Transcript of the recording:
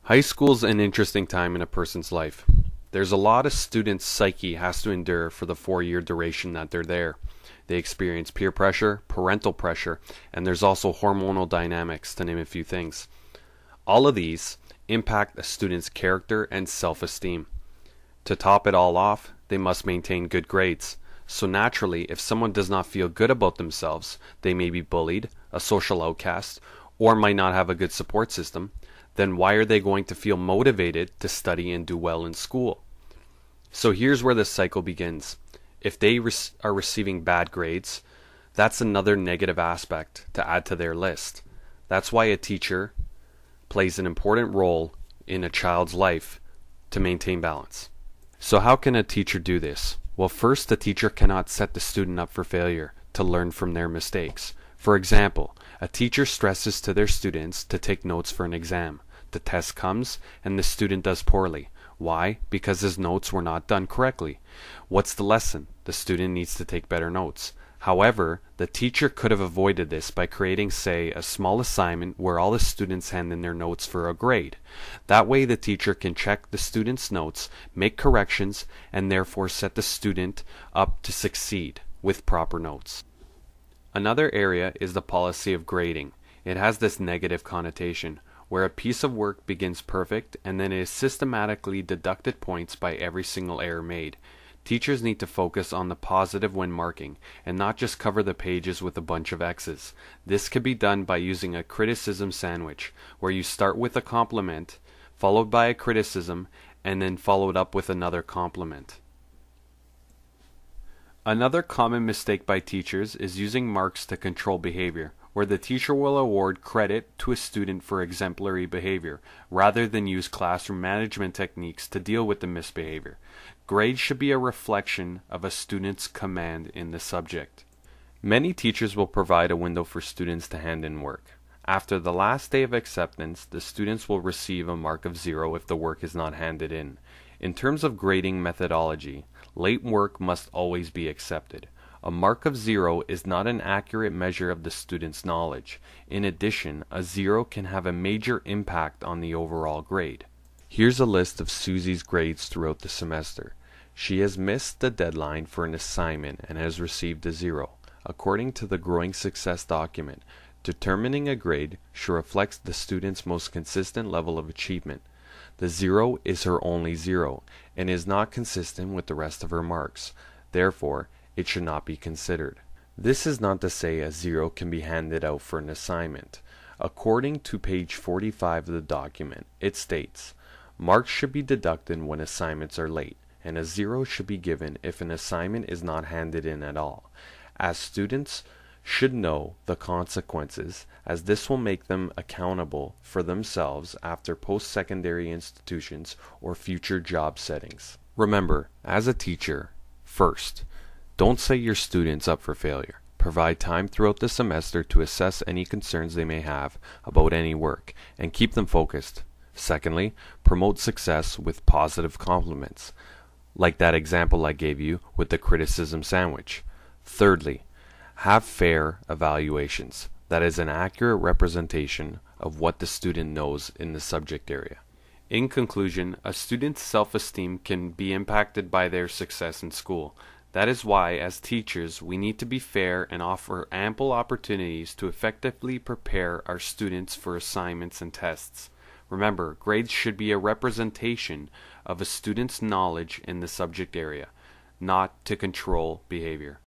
High school's an interesting time in a person's life. There's a lot a student's psyche has to endure for the 4 year duration that they're there. They experience peer pressure, parental pressure, and there's also hormonal dynamics, to name a few things. All of these impact a student's character and self-esteem. To top it all off, they must maintain good grades. So naturally, if someone does not feel good about themselves, they may be bullied, a social outcast, or might not have a good support system. Then why are they going to feel motivated to study and do well in school? So here's where the cycle begins. If they are receiving bad grades, that's another negative aspect to add to their list. That's why a teacher plays an important role in a child's life to maintain balance. So how can a teacher do this? Well, first, the teacher cannot set the student up for failure to learn from their mistakes. For example, a teacher stresses to their students to take notes for an exam. The test comes and the student does poorly. Why? Because his notes were not done correctly. What's the lesson? The student needs to take better notes. However, the teacher could have avoided this by creating, say, a small assignment where all the students hand in their notes for a grade. That way the teacher can check the student's notes, make corrections, and therefore set the student up to succeed with proper notes. Another area is the policy of grading. It has this negative connotation, where a piece of work begins perfect and then it is systematically deducted points by every single error made. Teachers need to focus on the positive when marking, and not just cover the pages with a bunch of X's. This can be done by using a criticism sandwich, where you start with a compliment, followed by a criticism, and then followed up with another compliment. Another common mistake by teachers is using marks to control behavior, where the teacher will award credit to a student for exemplary behavior, rather than use classroom management techniques to deal with the misbehavior. Grades should be a reflection of a student's command in the subject. Many teachers will provide a window for students to hand in work. After the last day of acceptance, the students will receive a mark of 0 if the work is not handed in. In terms of grading methodology, late work must always be accepted. A mark of 0 is not an accurate measure of the student's knowledge. In addition, a 0 can have a major impact on the overall grade. Here's a list of Susie's grades throughout the semester. She has missed the deadline for an assignment and has received a 0. According to the Growing Success document, determining a grade should reflect the student's most consistent level of achievement. The 0 is her only 0 and is not consistent with the rest of her marks. Therefore, it should not be considered. This is not to say a 0 can be handed out for an assignment. According to page 45 of the document, it states, marks should be deducted when assignments are late, and a 0 should be given if an assignment is not handed in at all, as students should know the consequences, as this will make them accountable for themselves after post-secondary institutions or future job settings. Remember, as a teacher, first, don't set your students up for failure. Provide time throughout the semester to assess any concerns they may have about any work, and keep them focused. Secondly, promote success with positive compliments, like that example I gave you with the criticism sandwich. Thirdly, have fair evaluations. That is an accurate representation of what the student knows in the subject area. In conclusion, a student's self-esteem can be impacted by their success in school. That is why, as teachers, we need to be fair and offer ample opportunities to effectively prepare our students for assignments and tests. Remember, grades should be a representation of a student's knowledge in the subject area, not to control behavior.